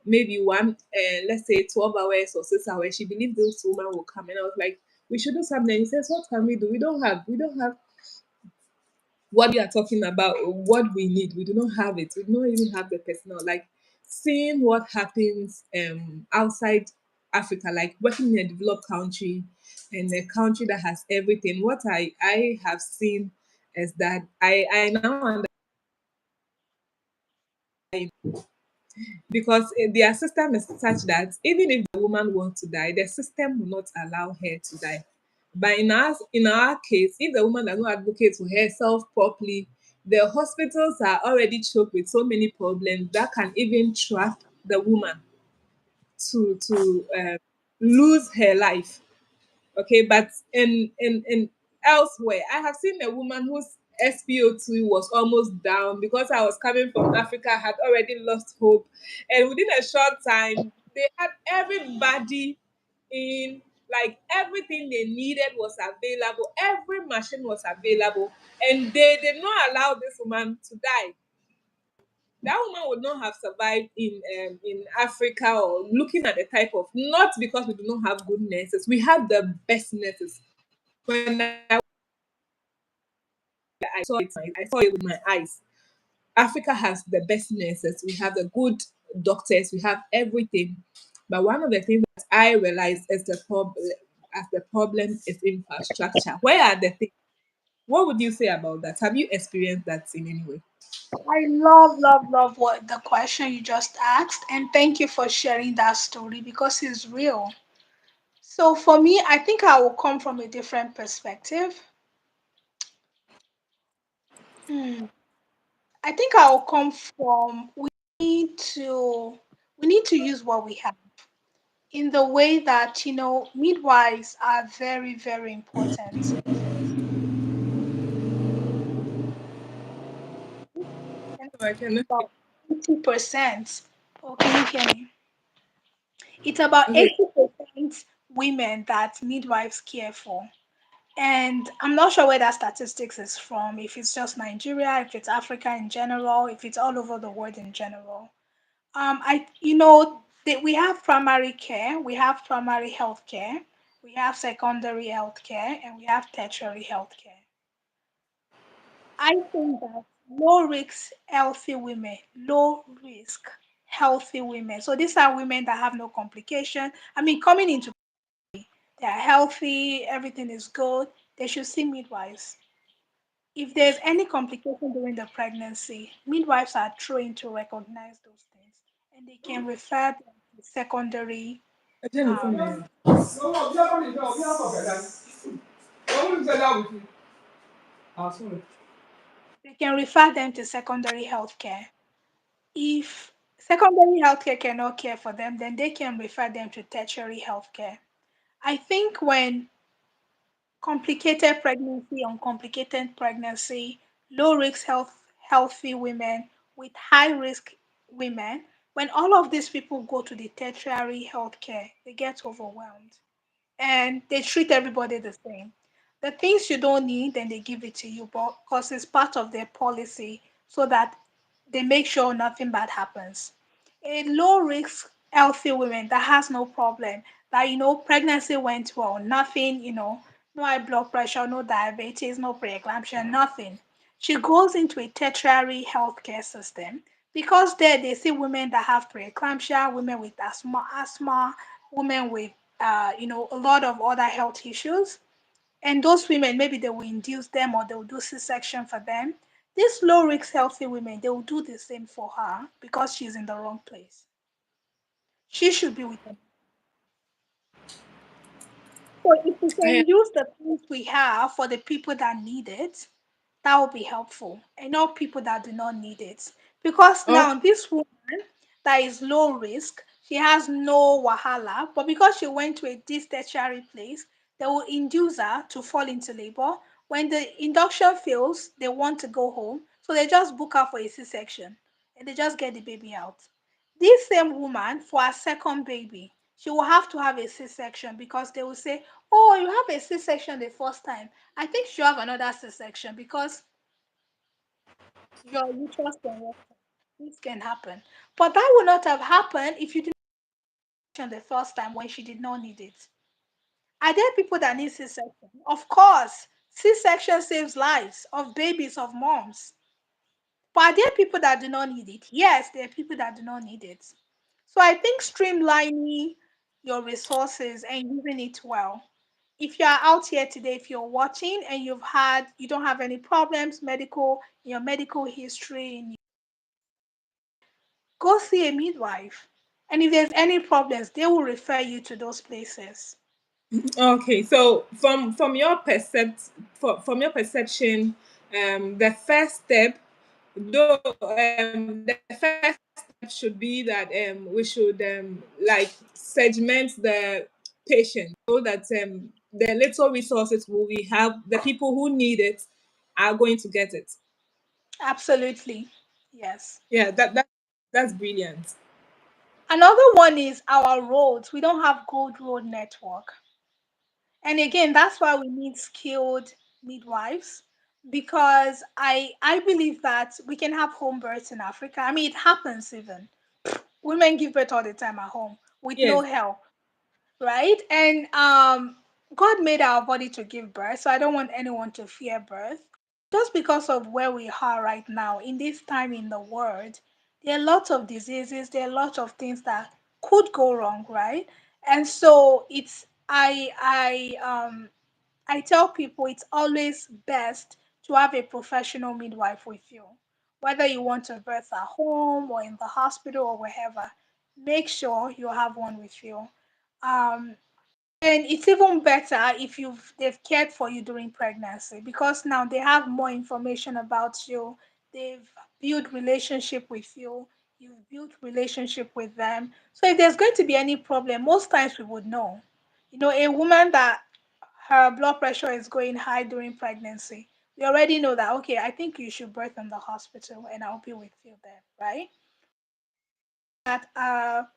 maybe let's say 12 hours or 6 hours, she believed this woman will come. And I was like, we should do something. And he says, what can we do? We don't have what you are talking about, what we need. We do not have it. We do not even have the personnel. Like seeing what happens outside Africa, like working in a developed country and a country that has everything. What I have seen is that I now understand because their system is such that even if the woman wants to die, the system will not allow her to die. But in our case, if the woman does not advocate for herself properly, the hospitals are already choked with so many problems that can even trap the woman to lose her life. Okay, but in elsewhere, I have seen a woman whose SpO2 was almost down because I was coming from Africa, I had already lost hope. And within a short time, they had everybody in, like everything they needed was available, every machine was available, and they did not allow this woman to die. That woman would not have survived in Africa, or looking at the type of, not because we do not have good nurses, we have the best nurses. When I saw it, I saw it with my eyes. Africa has the best nurses, we have the good doctors, we have everything. But one of the things that I realized is the problem, as the problem is infrastructure. Where are the things? What would you say about that? Have you experienced that in any way? I love, love, love what the question you just asked, and thank you for sharing that story because it's real. So for me, I think I will come from a different perspective. Hmm. I think I will come from need to we need to use what we have in the way that midwives are very, very important. And I cannot. about 80%. Oh, can you hear me? It's about Okay. 80% women that midwives care for. And I'm not sure where that statistics is from, if it's just Nigeria, if it's Africa in general, if it's all over the world in general. We have primary care, we have primary health care, we have secondary health care, and we have tertiary health care. I think that low risk healthy women. So these are women that have no complication. I mean, coming into they are healthy, everything is good. They should see midwives. If there's any complication during the pregnancy, midwives are trained to recognize those things, and they can refer them to secondary. Attend the Um, phone. they can refer them to secondary health care. If secondary healthcare cannot care for them, then they can refer them to tertiary healthcare. I think when complicated pregnancy, uncomplicated pregnancy, low risk healthy women with high risk women, when all of these people go to the tertiary healthcare, they get overwhelmed and they treat everybody the same. The things you don't need, then they give it to you, but because it's part of their policy, so that they make sure nothing bad happens. A low risk, healthy woman that has no problem, that pregnancy went well, nothing, no high blood pressure, no diabetes, no preeclampsia, nothing. She goes into a tertiary healthcare system because there they see women that have preeclampsia, women with asthma, women with a lot of other health issues. And those women, maybe they will induce them or they will do C-section for them. These low risk healthy women, they will do the same for her because she's in the wrong place. She should be with them. So if we I, can use the things we have for the people that need it, that will be helpful. And not people that do not need it. Because now okay. this woman that is low risk, she has no wahala, but because she went to a this tertiary place, they will induce her to fall into labor. When the induction fails, they want to go home. So they just book her for a C-section and they just get the baby out. This same woman, for her second baby, she will have to have a C-section because they will say, "Oh, you have a C-section the first time. I think you have another C-section because your uterus can rupture. This can happen." But that would not have happened if you didn't the first time when she did not need it. Are there people that need C-section? Of course. C-section saves lives of babies, of moms. But are there people that do not need it? Yes, there are people that do not need it. So I think streamlining your resources and using it well. If you are out here today, if you're watching and you don't have any problems, your medical history, go see a midwife. And if there's any problems, they will refer you to those places. Okay, so from your perception, the first step, though, the first step should be that we should like segment the patient so that the little resources we have, the people who need it are going to get it. Absolutely. Yes. Yeah, that's brilliant. Another one is our roads. We don't have good road network. And again, that's why we need skilled midwives, because I believe that we can have home births in Africa. I mean, it happens even. Women give birth all the time at home with no Yes, help, right? And God made our body to give birth, so I don't want anyone to fear birth. Just because of where we are right now in this time in the world, there are lots of diseases, there are lots of things that could go wrong, right? And so it's I tell people it's always best to have a professional midwife with you. Whether you want to birth at home or in the hospital or wherever, make sure you have one with you. Um, and it's even better if they've cared for you during pregnancy, because now they have more information about you. They've built relationship with you. You've built relationship with them. So if there's going to be any problem, most times we would know. You know, a woman that her blood pressure is going high during pregnancy, we already know that, okay, I think you should birth in the hospital and I'll be with you there, right? That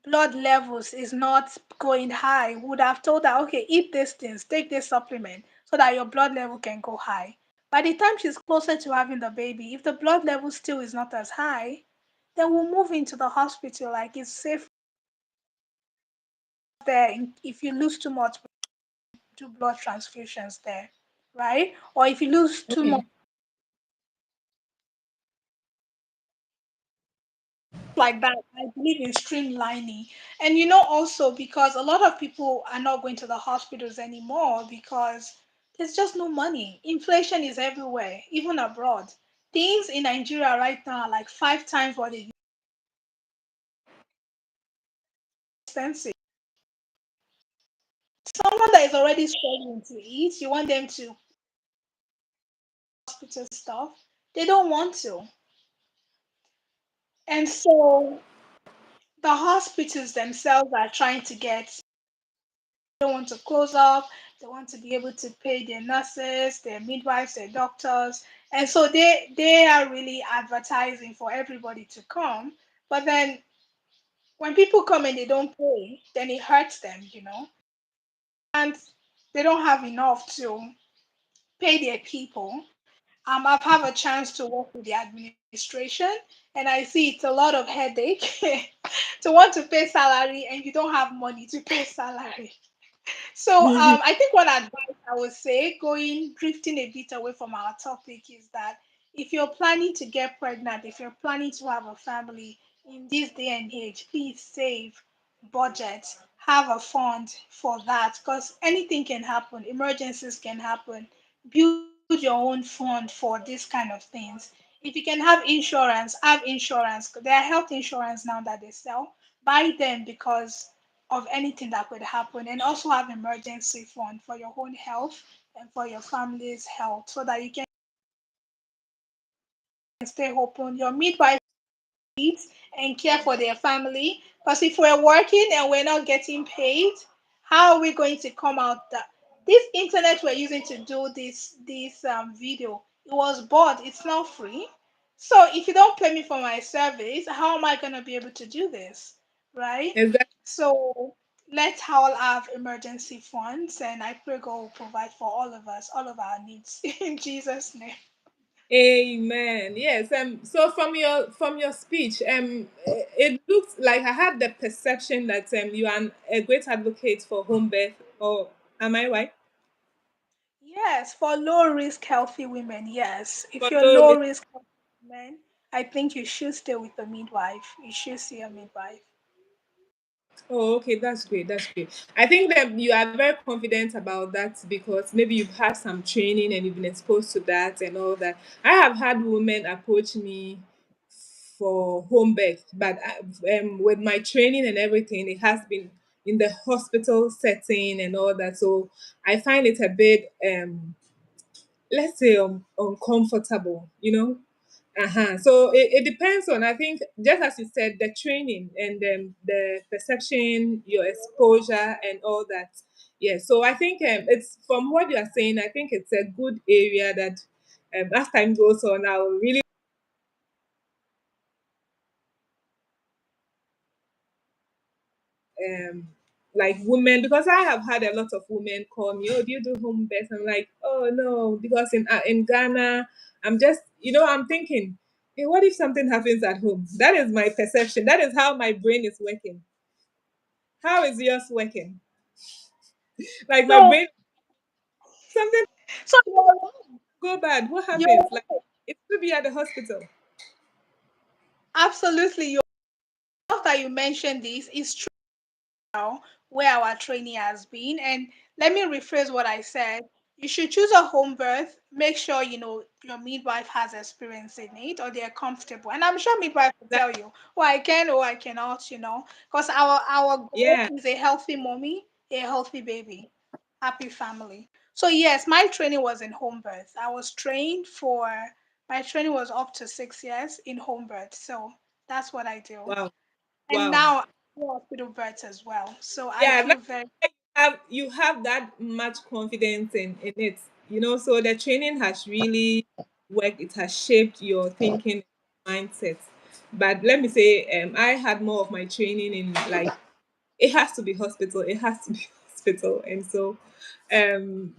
blood levels is not going high, would have told her, okay, eat these things, take this supplement so that your blood level can go high. By the time she's closer to having the baby, if the blood level still is not as high, then we'll move into the hospital. Like, it's safe there. If you lose too much, do blood transfusions there, right? Or if you lose too much okay. like that, I believe in streamlining. And you know, also because a lot of people are not going to the hospitals anymore because there's just no money. Inflation is everywhere, even abroad. Things in Nigeria right now are like 5 times what they expensive. Someone that is already struggling to eat, you want them to hospital stuff, they don't want to. And so the hospitals themselves are trying to get, don't want to close up. They want to be able to pay their nurses, their midwives, their doctors, and so they are really advertising for everybody to come. But then when people come and they don't pay, then it hurts them, you know, and they don't have enough to pay their people. I've had a chance to work with the administration, and I see it's a lot of headache to want to pay salary and you don't have money to pay salary. So I think one advice I would say, going drifting a bit away from our topic, is that if you're planning to get pregnant, if you're planning to have a family in this day and age, please save, budget, have a fund for that, because anything can happen, emergencies can happen. Build your own fund for this kind of things. If you can have insurance, have insurance. There are health insurance now that they sell. Buy them because of anything that could happen, and also have emergency fund for your own health and for your family's health so that you can stay open. Your midwife eat and care for their family, because if we're working and we're not getting paid, how are we going to come out that this internet we're using to do this video, it was bought, it's not free. So if you don't pay me for my service, how am I going to be able to do this, right? Exactly. So let's all have emergency funds, and I pray God will provide for all of us all of our needs in Jesus name. Amen. Yes. So from your speech, it looks like I had the perception that you are a great advocate for home birth. Or am I right? Yes, for low risk healthy women, yes. For If you're low low risk. risk healthy women, I think you should stay with a midwife. You should see a midwife. Oh, okay, that's great. That's great. I think that you are very confident about that because maybe you've had some training and you've been exposed to that and all that. I have had women approach me for home birth, but with my training and everything, it has been in the hospital setting and all that. So I find it a bit, let's say, uncomfortable, you know. So it depends on, I think, just as you said, the training and the perception, your exposure, and all that. Yeah. So I think it's from what you are saying. I think it's a good area that as time goes on, I will really um like women, because I have had a lot of women call me, oh, do you do home birth? I'm like, oh no, because in Ghana, I'm just, I'm thinking, hey, what if something happens at home? That is my perception. That is how my brain is working. How is yours working? Like my So, brain, something so go bad. What you're happens? Like it could be at the hospital. absolutely you're that you mentioned this is true now where our training has been. And let me rephrase what I said. You should choose a home birth. Make sure you know your midwife has experience in it or they're comfortable. And I'm sure midwife will That tell you, oh, I can or I cannot, because our goal yeah. is a healthy mommy, a healthy baby, happy family. So yes, my training was in home birth. I was trained for my training was up to 6 years in home birth. So that's what I do. Wow. And Wow. now I do hospital births as well. So I Yeah, feel that's very why you have that much confidence in it. So the training has really worked, it has shaped your thinking mindset. But let me say, I had more of my training in like it has to be hospital, it has to be hospital. And so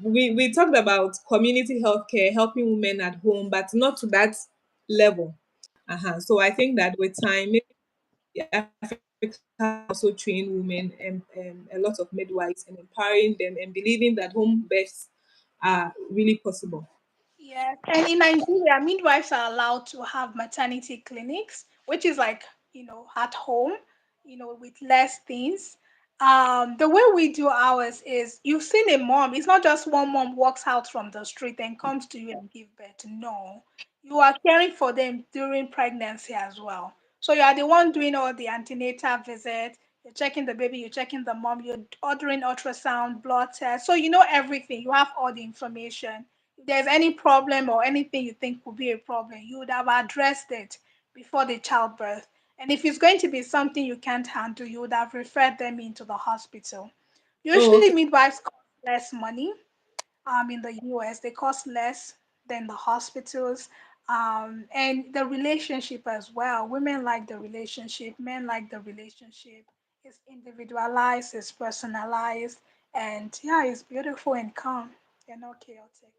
we talked about community healthcare, helping women at home, but not to that level. So I think that with time, Africa also train women and a lot of midwives and empowering them and believing that home births are really possible. Yes, and in Nigeria, midwives are allowed to have maternity clinics, which is like, at home, with less things. The way we do ours is you've seen a mom, it's not just one mom walks out from the street and comes to you and give birth. No, you are caring for them during pregnancy as well. So you are the one doing all the antenatal visits, you're checking the baby, you're checking the mom, you're ordering ultrasound, blood tests. So you know everything, you have all the information. If there's any problem or anything you think could be a problem, you would have addressed it before the childbirth. And if it's going to be something you can't handle, you would have referred them into the hospital. Oh, Usually, okay. midwives cost less money. In the US, they cost less than the hospitals. And the relationship as well. Women like the relationship, men like the relationship. It's individualized, it's personalized, and yeah, it's beautiful and calm. They're not chaotic.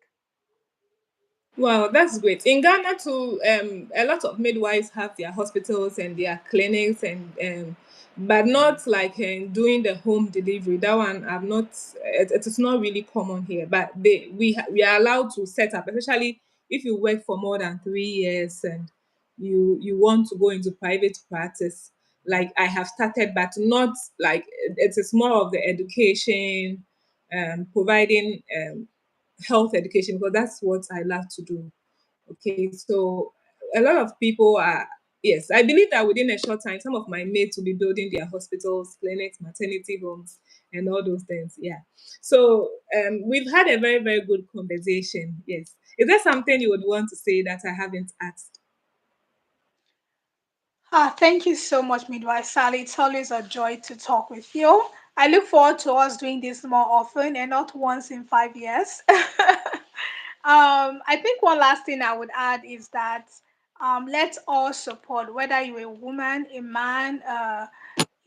Wow, that's great. In Ghana too, a lot of midwives have their hospitals and their clinics, and but not like doing the home delivery. That one, I'm not. It is not really common here. But we are allowed to set up, especially if you work for more than 3 years and you want to go into private practice. Like I have started, but not like it is more of the education, providing health education, because that's what I love to do. Okay, so a lot of people are, yes, I believe that within a short time, some of my mates will be building their hospitals, clinics, maternity homes, and all those things. Yeah. So we've had a very, very good conversation. Yes. Is there something you would want to say that I haven't asked? Thank you so much, Midwife Sally. It's always a joy to talk with you. I look forward to us doing this more often and not once in 5 years. I think one last thing I would add is that let's all support, whether you're a woman, a man,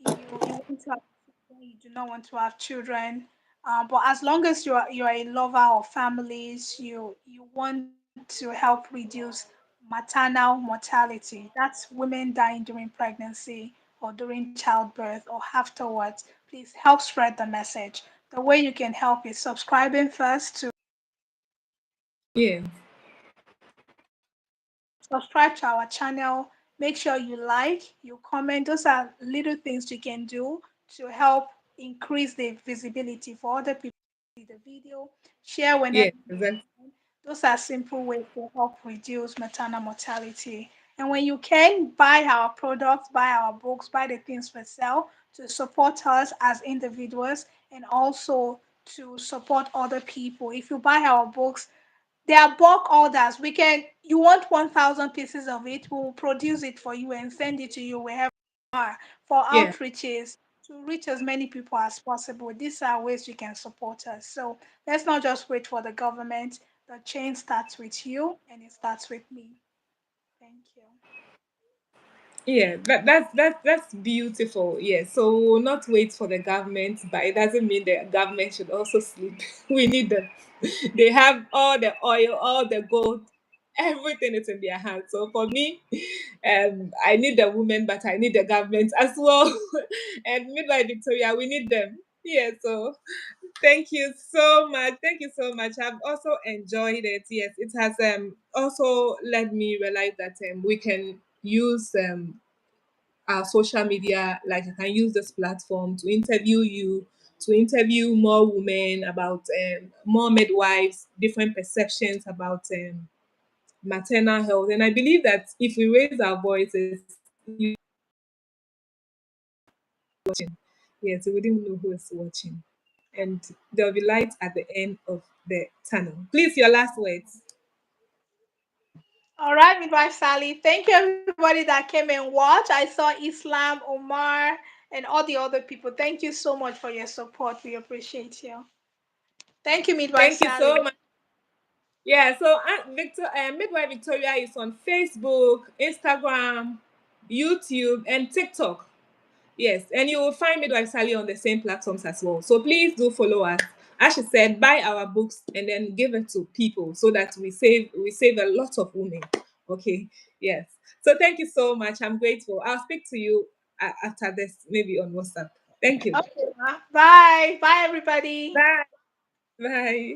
you want to have children, you do not want to have children. But as long as you're a lover of families, you want to help reduce maternal mortality. That's women dying during pregnancy or during childbirth or afterwards. Please help spread the message. The way you can help is subscribing first to Yeah. subscribe to our channel. Make sure you like, you comment. Those are little things you can do to help increase the visibility for other people to see the video. Share whenever Yeah. you Exactly. can. Those are simple ways to help reduce maternal mortality. And when you can, buy our products, buy our books, buy the things we sell to support us as individuals and also to support other people. If you buy our books, they are bulk orders. You want 1,000 pieces of it, we'll produce it for you and send it to you wherever you are for Yeah. outreaches to reach as many people as possible. These are ways you can support us. So let's not just wait for the government. The change starts with you and it starts with me. Thank you. Yeah, that's beautiful. Yeah, so we will not wait for the government, but it doesn't mean the government should also sleep. We need them. They have all the oil, all the gold, everything is in their hands. So for me, I need the women, but I need the government as well. And midwife Victoria, we need them. Yeah, so thank you so much. Thank you so much. I've also enjoyed it. Yes, it has also led me realize that we can use our social media, like I can use this platform to interview you, to interview more women about more midwives, different perceptions about maternal health. And I believe that if we raise our voices, you watching. Yes, we wouldn't know who is watching. And there'll be light at the end of the tunnel. Please, your last words. All right, Midwife Sally. Thank you, everybody that came and watched. I saw Islam, Omar, and all the other people. Thank you so much for your support. We appreciate you. Thank you, Midwife Thank you so Sally. much. Yeah, so Midwife Victoria is on Facebook, Instagram, YouTube, and TikTok. Yes, and you will find Midwife Sally on the same platforms as well. So please do follow us. As she said, buy our books and then give it to people so that we save a lot of women. Okay. Yes. So thank you so much. I'm grateful. I'll speak to you after this, maybe on WhatsApp. Thank you. Okay, bye. Bye, everybody. Bye. Bye.